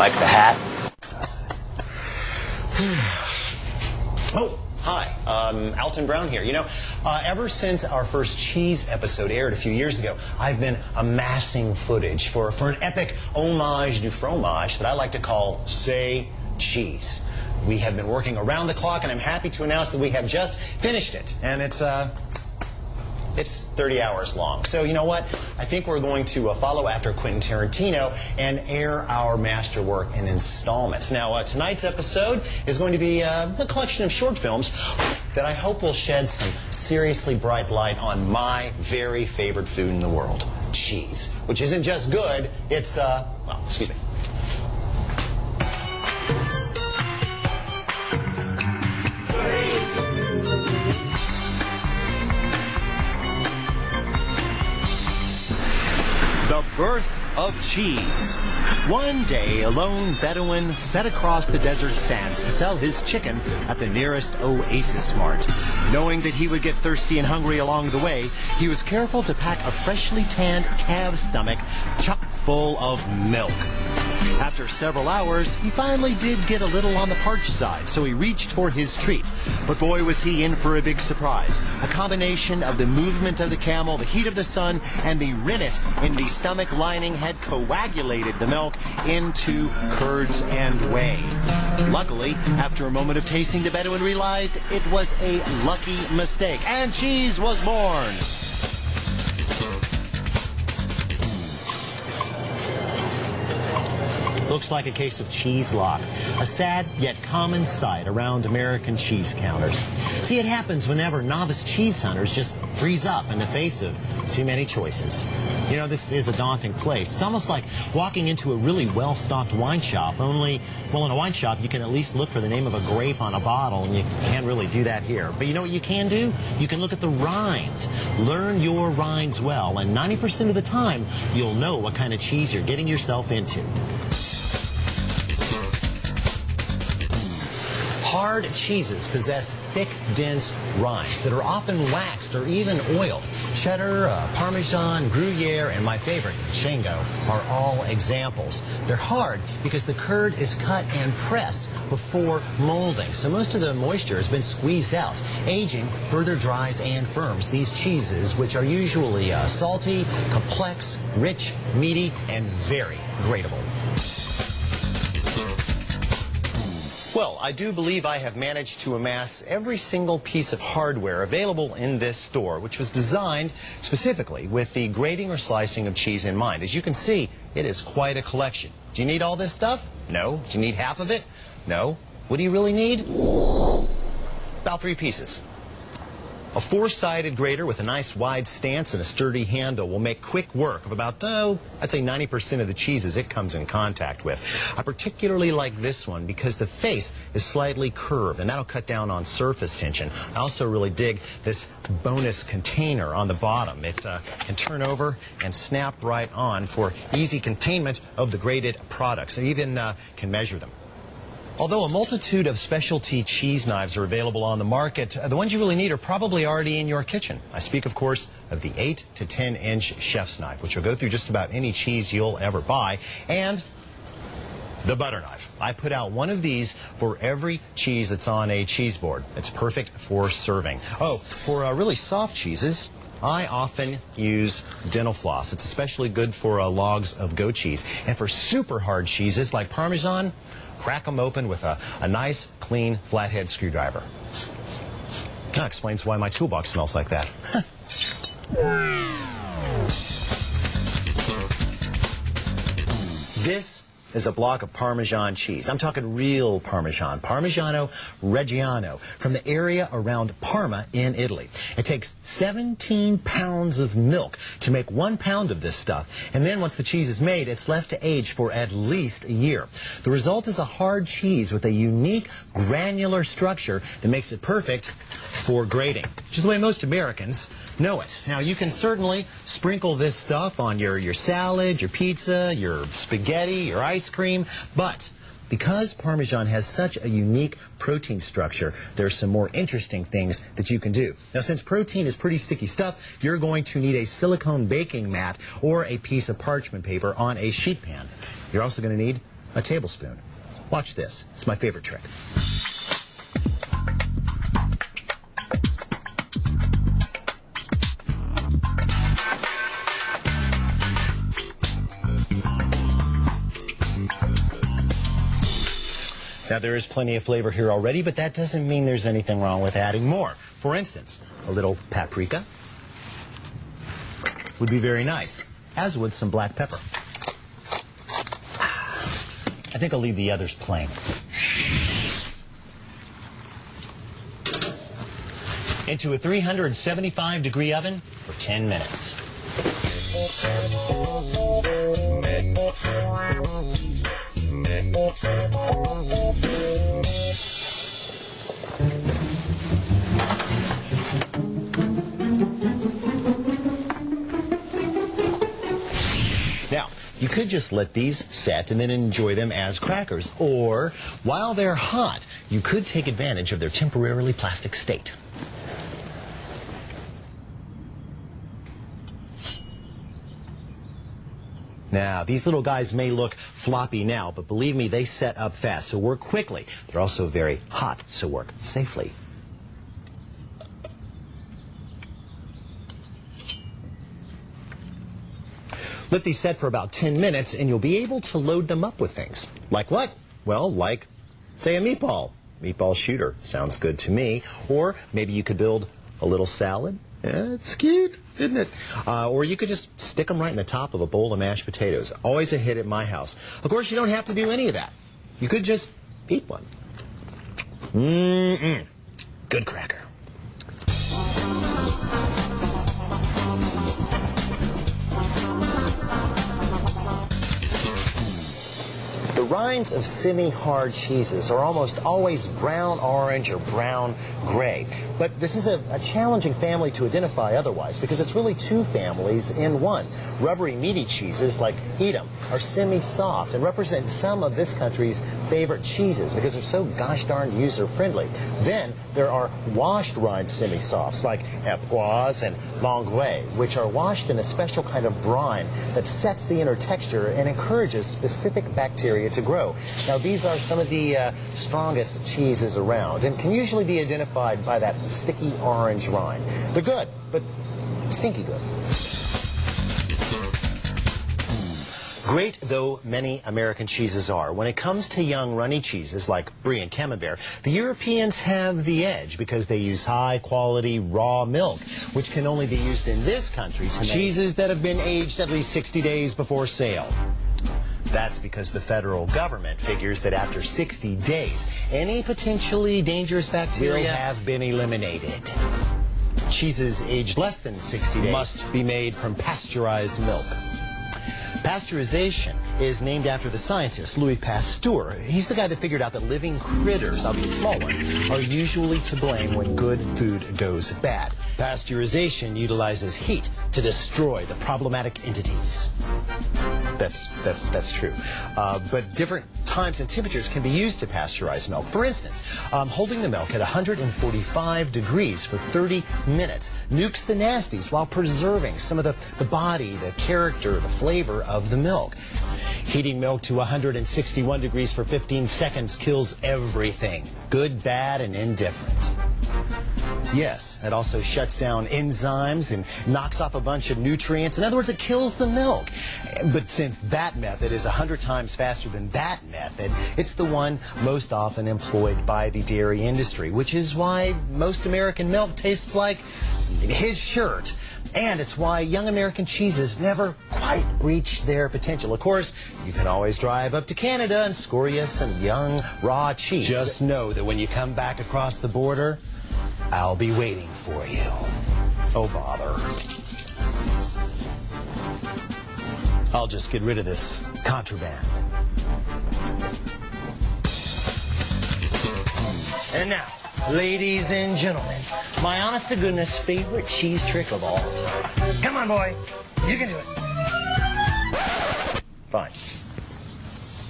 Like the hat? Oh, hi. Alton Brown here. You know, ever since our first cheese episode aired a few years ago, I've been amassing footage for an epic homage du fromage that I like to call Say Cheese. We have been working around the clock, and I'm happy to announce that we have just finished it. And it's 30 hours long. So you know what? I think we're going to follow after Quentin Tarantino and air our masterwork in installments. Now, tonight's episode is going to be a collection of short films that I hope will shed some seriously bright light on my very favorite food in the world, cheese. Which isn't just good, it's, well, excuse me. The birth of cheese. One day, a lone Bedouin set across the desert sands to sell his chicken at the nearest oasis mart. Knowing that he would get thirsty and hungry along the way, he was careful to pack a freshly tanned calf's stomach chock full of milk. After several hours, he finally did get a little on the parched side, so he reached for his treat. But boy, was he in for a big surprise. A combination of the movement of the camel, the heat of the sun, and the rennet in the stomach lining had coagulated the milk into curds and whey. Luckily, after a moment of tasting, the Bedouin realized it was a lucky mistake, and cheese was born. Looks like a case of cheese lock, a sad yet common sight around American cheese counters. See, it happens whenever novice cheese hunters just freeze up in the face of too many choices. You know, this is a daunting place. It's almost like walking into a really well-stocked wine shop, only, well, in a wine shop, you can at least look for the name of a grape on a bottle, and you can't really do that here. But you know what you can do? You can look at the rind. Learn your rinds well, and 90% of the time, you'll know what kind of cheese you're getting yourself into. Hard cheeses possess thick, dense rinds that are often waxed or even oiled. Cheddar, Parmesan, Gruyere, and my favorite, Shango, are all examples. They're hard because the curd is cut and pressed before molding, so most of the moisture has been squeezed out. Aging further dries and firms these cheeses, which are usually salty, complex, rich, meaty, and very grateable. Well, I do believe I have managed to amass every single piece of hardware available in this store, which was designed specifically with the grating or slicing of cheese in mind. As you can see, it is quite a collection. Do you need all this stuff? No. Do you need half of it? No. What do you really need? About 3 pieces. A 4-sided grater with a nice wide stance and a sturdy handle will make quick work of about, I'd say 90% of the cheeses it comes in contact with. I particularly like this one because the face is slightly curved, and that'll cut down on surface tension. I also really dig this bonus container on the bottom. It can turn over and snap right on for easy containment of the grated products, and even can measure them. Although a multitude of specialty cheese knives are available on the market, the ones you really need are probably already in your kitchen. I speak, of course, of the 8 to 10-inch chef's knife, which will go through just about any cheese you'll ever buy, and the butter knife. I put out one of these for every cheese that's on a cheese board. It's perfect for serving. Oh, for really soft cheeses, I often use dental floss. It's especially good for logs of goat cheese. And for super hard cheeses like Parmesan, crack them open with a nice, clean, flathead screwdriver. That explains why my toolbox smells like that. This is a block of Parmesan cheese. I'm talking real Parmesan, Parmigiano Reggiano, from the area around Parma in Italy. It takes 17 pounds of milk to make 1 pound of this stuff. And then once the cheese is made, it's left to age for at least a year. The result is a hard cheese with a unique granular structure that makes it perfect for grating, which is the way most Americans know it. Now, you can certainly sprinkle this stuff on your salad, your pizza, your spaghetti, your ice cream, but because Parmesan has such a unique protein structure, there's some more interesting things that you can do. Now, since protein is pretty sticky stuff, you're going to need a silicone baking mat or a piece of parchment paper on a sheet pan. You're also going to need a tablespoon. Watch this. It's my favorite trick. Now, there is plenty of flavor here already, but that doesn't mean there's anything wrong with adding more. For instance, a little paprika would be very nice, as would some black pepper. I think I'll leave the others plain. Into a 375-degree oven for 10 minutes. Now, you could just let these set and then enjoy them as crackers, or while they're hot, you could take advantage of their temporarily plastic state. Now, these little guys may look floppy now, but believe me, they set up fast, so work quickly. They're also very hot, so work safely. Let these set for about 10 minutes, and you'll be able to load them up with things. Like what? Well, like, say, a meatball. Meatball shooter. Sounds good to me. Or maybe you could build a little salad. Yeah, it's cute, isn't it? Or you could just stick them right in the top of a bowl of mashed potatoes. Always a hit at my house. Of course, you don't have to do any of that. You could just eat one. Good cracker. The rinds of semi-hard cheeses are almost always brown-orange or brown-gray. But this is a challenging family to identify otherwise, because it's really two families in one. Rubbery, meaty cheeses like Edam are semi-soft and represent some of this country's favorite cheeses because they're so gosh darn user-friendly. Then there are washed rind semi-softs like Epoise and Longueuil, which are washed in a special kind of brine that sets the inner texture and encourages specific bacteria to grow. Now, these are some of the strongest cheeses around and can usually be identified by that sticky orange rind. They're good, but stinky good. Great though many American cheeses are, when it comes to young runny cheeses like Brie and Camembert, the Europeans have the edge because they use high-quality raw milk, which can only be used in this country to make cheeses that have been aged at least 60 days before sale. That's because the federal government figures that after 60 days, any potentially dangerous bacteria have been eliminated. Cheeses aged less than 60 days must be made from pasteurized milk. Pasteurization is named after the scientist Louis Pasteur. He's the guy that figured out that living critters, albeit small ones, are usually to blame when good food goes bad. Pasteurization utilizes heat to destroy the problematic entities. That's true. But different times and temperatures can be used to pasteurize milk. For instance, holding the milk at 145 degrees for 30 minutes nukes the nasties while preserving some of the body, the character, the flavor of the milk. Heating milk to 161 degrees for 15 seconds kills everything, good, bad, and indifferent. Yes, it also shuts down enzymes and knocks off a bunch of nutrients. In other words, it kills the milk. But since that method is 100 times faster than that method, it's the one most often employed by the dairy industry, which is why most American milk tastes like his shirt. And it's why young American cheeses never quite reach their potential. Of course, you can always drive up to Canada and score you some young, raw cheese. Just know that when you come back across the border, I'll be waiting for you. Oh, bother. I'll just get rid of this contraband. And now, ladies and gentlemen, my honest-to-goodness favorite cheese trick of all time. Come on, boy. You can do it. Fine.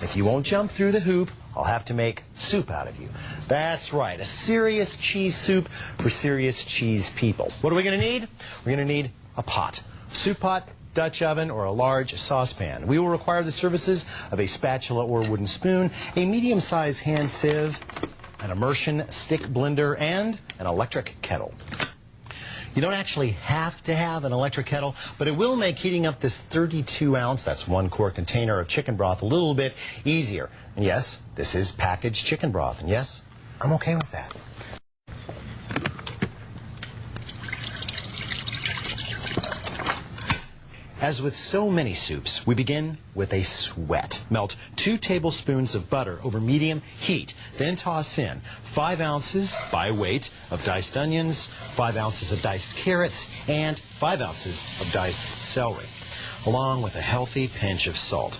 If you won't jump through the hoop, I'll have to make soup out of you. That's right, a serious cheese soup for serious cheese people. What are we going to need? We're going to need a pot. Soup pot, Dutch oven, or a large saucepan. We will require the services of a spatula or wooden spoon, a medium-sized hand sieve, an immersion stick blender, and an electric kettle. You don't actually have to have an electric kettle, but it will make heating up this 32-ounce, that's 1-quart container of chicken broth a little bit easier. And yes, this is packaged chicken broth, and yes, I'm okay with that. As with so many soups, we begin with a sweat. Melt 2 tablespoons of butter over medium heat. Then toss in 5 ounces by weight of diced onions, 5 ounces of diced carrots, and 5 ounces of diced celery, along with a healthy pinch of salt.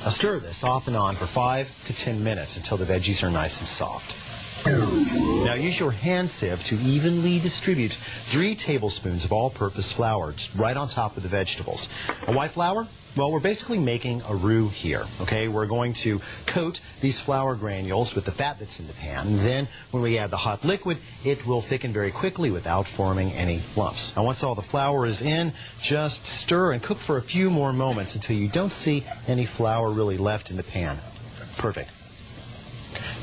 Now stir this off and on for 5 to 10 minutes until the veggies are nice and soft. Now use your hand sieve to evenly distribute 3 tablespoons of all-purpose flour just right on top of the vegetables. And why flour? Well, we're basically making a roux here, okay? We're going to coat these flour granules with the fat that's in the pan, and then when we add the hot liquid, it will thicken very quickly without forming any lumps. Now, once all the flour is in, just stir and cook for a few more moments until you don't see any flour really left in the pan. Perfect.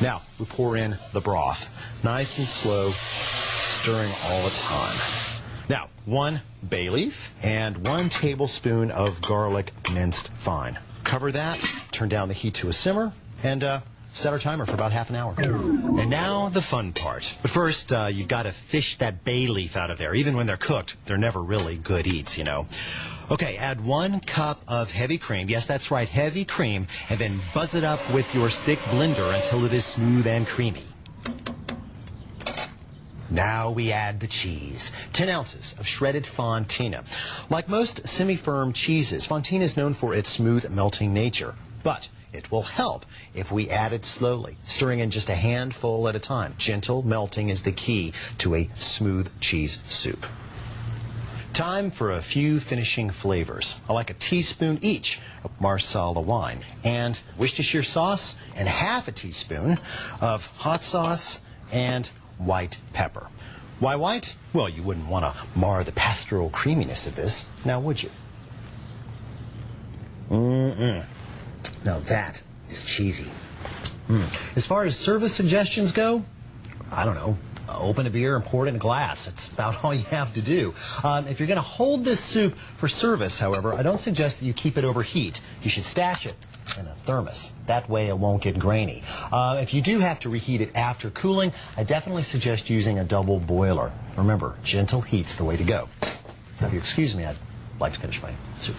Now, we pour in the broth, nice and slow, stirring all the time. Now, 1 bay leaf and 1 tablespoon of garlic minced fine. Cover that, turn down the heat to a simmer, and set our timer for about half an hour. And now the fun part. But first, you've got to fish that bay leaf out of there. Even when they're cooked, they're never really good eats, you know. Okay, add 1 cup of heavy cream. Yes, that's right, heavy cream. And then buzz it up with your stick blender until it is smooth and creamy. Now we add the cheese. 10 ounces of shredded fontina. Like most semi-firm cheeses, fontina is known for its smooth melting nature. But it will help if we add it slowly, stirring in just a handful at a time. Gentle melting is the key to a smooth cheese soup. Time for a few finishing flavors. I like a teaspoon each of Marsala wine and Worcestershire sauce and half a teaspoon of hot sauce and white pepper. Why white? Well, you wouldn't want to mar the pastoral creaminess of this, now would you? Now that is cheesy. As far as service suggestions go, I don't know. Open a beer and pour it in a glass. That's about all you have to do. If you're going to hold this soup for service, however, I don't suggest that you keep it overheat. You should stash it in a thermos. That way it won't get grainy. If you do have to reheat it after cooling, I definitely suggest using a double boiler. Remember, gentle heat's the way to go. Now, if you excuse me, I'd like to finish my soup.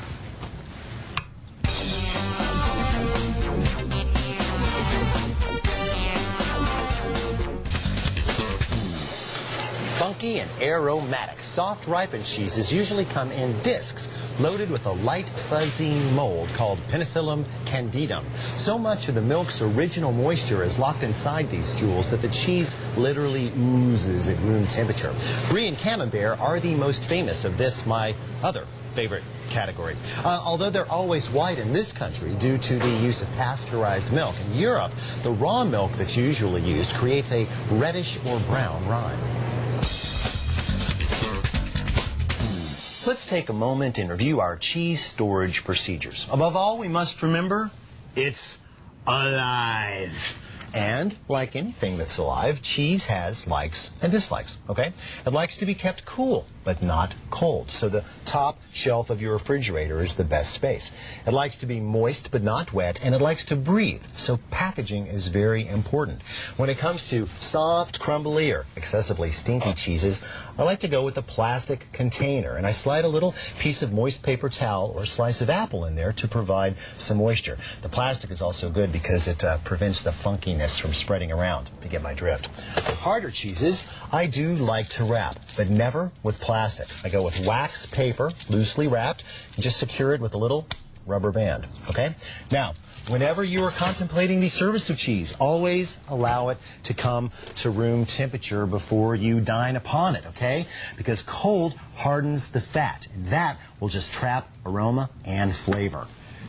Funky and aromatic, soft ripened cheeses usually come in discs loaded with a light fuzzy mold called Penicillium candidum. So much of the milk's original moisture is locked inside these jewels that the cheese literally oozes at room temperature. Brie and Camembert are the most famous of this, my other favorite category. Although they're always white in this country due to the use of pasteurized milk, in Europe, the raw milk that's usually used creates a reddish or brown rind. Let's take a moment and review our cheese storage procedures. Above all, we must remember, it's alive. And, like anything that's alive, cheese has likes and dislikes, okay? It likes to be kept cool, but not cold. So the top shelf of your refrigerator is the best space. It likes to be moist, but not wet, and it likes to breathe. So packaging is very important. When it comes to soft, crumbly, or excessively stinky cheeses, I like to go with a plastic container, and I slide a little piece of moist paper towel or slice of apple in there to provide some moisture. The plastic is also good because it prevents the funkiness from spreading around, if you get my drift. With harder cheeses, I do like to wrap, but never with plastic. I go with wax paper, loosely wrapped, and just secure it with a little rubber band, okay? Now, whenever you are contemplating the service of cheese, always allow it to come to room temperature before you dine upon it, okay? Because cold hardens the fat, and that will just trap aroma and flavor.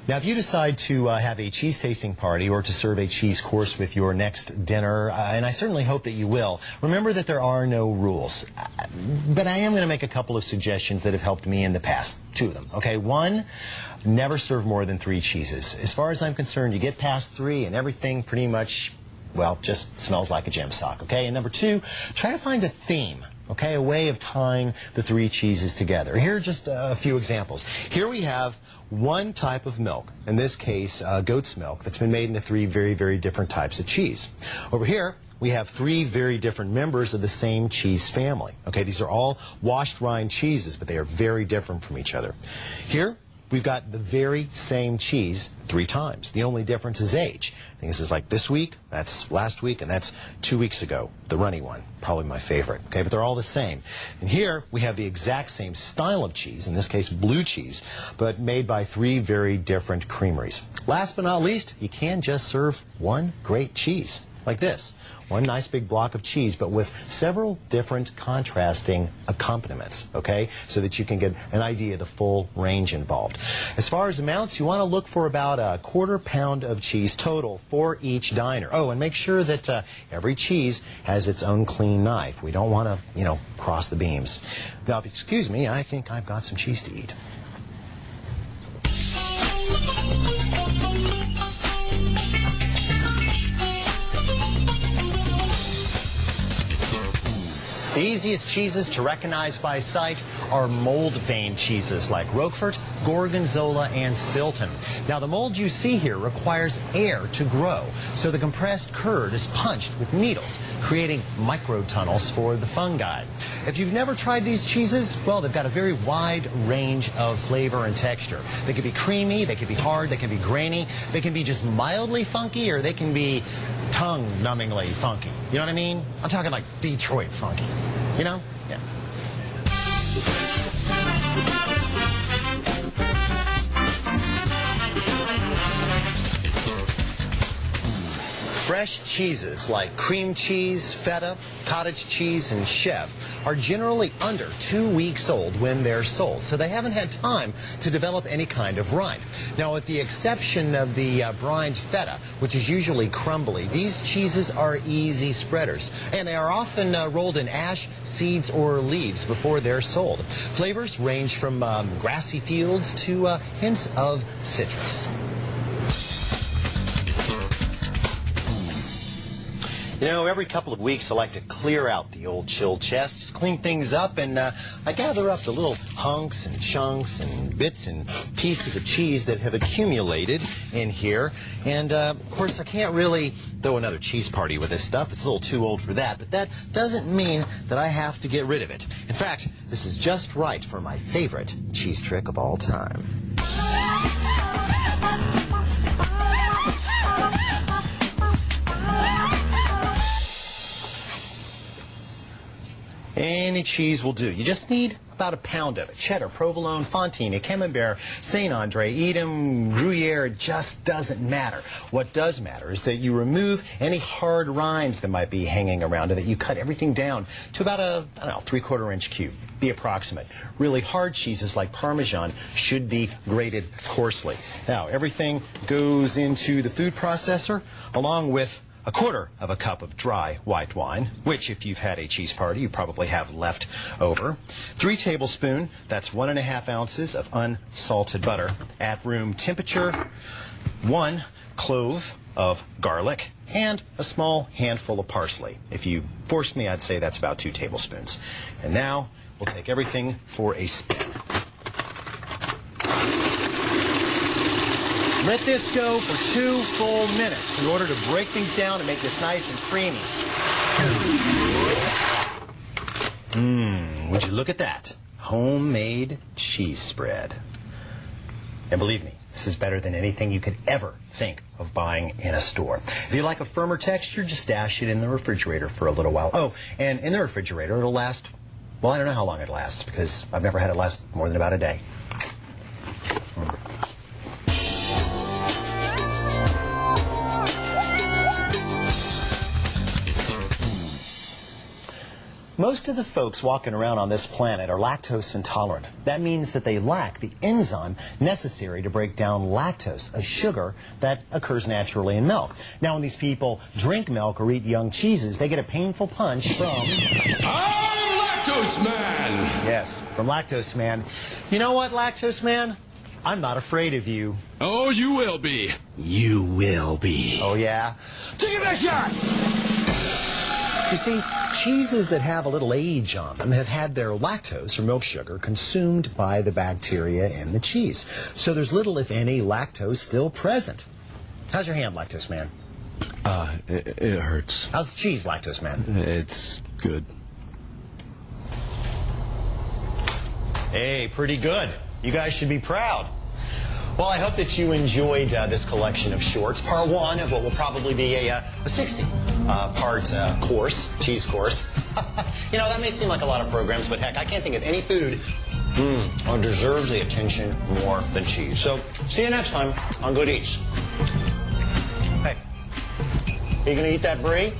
Now, if you decide to have a cheese tasting party or to serve a cheese course with your next dinner, and I certainly hope that you will, remember that there are no rules. But I am going to make a couple of suggestions that have helped me in the past. 2 of them, okay? 1, never serve more than 3 cheeses. As far as I'm concerned, you get past 3 and everything pretty much, well, just smells like a gem sock, okay? And number 2, try to find a theme. Okay, a way of tying the 3 cheeses together. Here are just a few examples. Here we have one type of milk, in this case goat's milk, that's been made into 3 very, very different types of cheese. Over here we have 3 very different members of the same cheese family. Okay, these are all washed rind cheeses, but they are very different from each other. Here we've got the very same cheese 3 times. The only difference is age. I think this is like this week, that's last week, and that's 2 weeks ago, the runny one, probably my favorite. Okay, but they're all the same. And here we have the exact same style of cheese, in this case blue cheese, but made by 3 very different creameries. Last but not least, you can just serve one great cheese, like this. One nice big block of cheese, but with several different contrasting accompaniments, okay, so that you can get an idea of the full range involved. As far as amounts, you want to look for about a 1/4 pound of cheese total for each diner. Oh, and make sure that every cheese has its own clean knife. We don't want to, you know, cross the beams. Now, if you excuse me, I think I've got some cheese to eat. The easiest cheeses to recognize by sight are mold vein cheeses like Roquefort, Gorgonzola, and Stilton. Now, the mold you see here requires air to grow, so the compressed curd is punched with needles, creating microtunnels for the fungi. If you've never tried these cheeses, well, they've got a very wide range of flavor and texture. They can be creamy, they can be hard, they can be grainy, they can be just mildly funky, or they can be tongue-numbingly funky. You know what I mean? I'm talking like Detroit funky. You know? Yeah. Fresh cheeses like cream cheese, feta, cottage cheese, and chef are generally under 2 weeks old when they're sold, so they haven't had time to develop any kind of rind. Now, with the exception of the brined feta, which is usually crumbly, these cheeses are easy spreaders, and they are often rolled in ash, seeds, or leaves before they're sold. Flavors range from grassy fields to hints of citrus. You know, every couple of weeks I like to clear out the old chill chest, just clean things up, and I gather up the little hunks and chunks and bits and pieces of cheese that have accumulated in here. And, of course, I can't really throw another cheese party with this stuff. It's a little too old for that, but that doesn't mean that I have to get rid of it. In fact, this is just right for my favorite cheese trick of all time. Any cheese will do. You just need about 1 pound of it. Cheddar, provolone, fontina, camembert, Saint Andre, Edam, Gruyere, it just doesn't matter. What does matter is that you remove any hard rinds that might be hanging around and that you cut everything down to about a, I don't know, 3/4 inch cube. Be approximate. Really hard cheeses like Parmesan should be grated coarsely. Now, everything goes into the food processor along with 1/4 cup of dry white wine, which if you've had a cheese party, you probably have left over. 3 tablespoons, that's 1½ ounces of unsalted butter at room temperature, 1 clove of garlic, and a small handful of parsley. If you forced me, I'd say that's about 2 tablespoons. And now we'll take everything for a spin. Let this go for 2 full minutes in order to break things down and make this nice and creamy. Would you look at that? Homemade cheese spread. And believe me, this is better than anything you could ever think of buying in a store. If you like a firmer texture, just stash it in the refrigerator for a little while. Oh, and in the refrigerator, it'll last, well, I don't know how long it lasts because I've never had it last more than about a day. Most of the folks walking around on this planet are lactose intolerant. That means that they lack the enzyme necessary to break down lactose, a sugar that occurs naturally in milk. Now, when these people drink milk or eat young cheeses, they get a painful punch from... I'm Lactose Man! Yes, from Lactose Man. You know what, Lactose Man? I'm not afraid of you. Oh, you will be. You will be. Oh, yeah? Take that shot! You see, cheeses that have a little age on them have had their lactose, or milk sugar, consumed by the bacteria in the cheese. So there's little, if any, lactose still present. How's your hand, Lactose Man? It hurts. How's the cheese, Lactose Man? It's good. Hey, pretty good. You guys should be proud. Well, I hope that you enjoyed this collection of shorts, part one of what will probably be a 60-part course, cheese course. You know, that may seem like a lot of programs, but heck, I can't think of any food deserves the attention more than cheese. So, see you next time on Good Eats. Hey, are you going to eat that brie?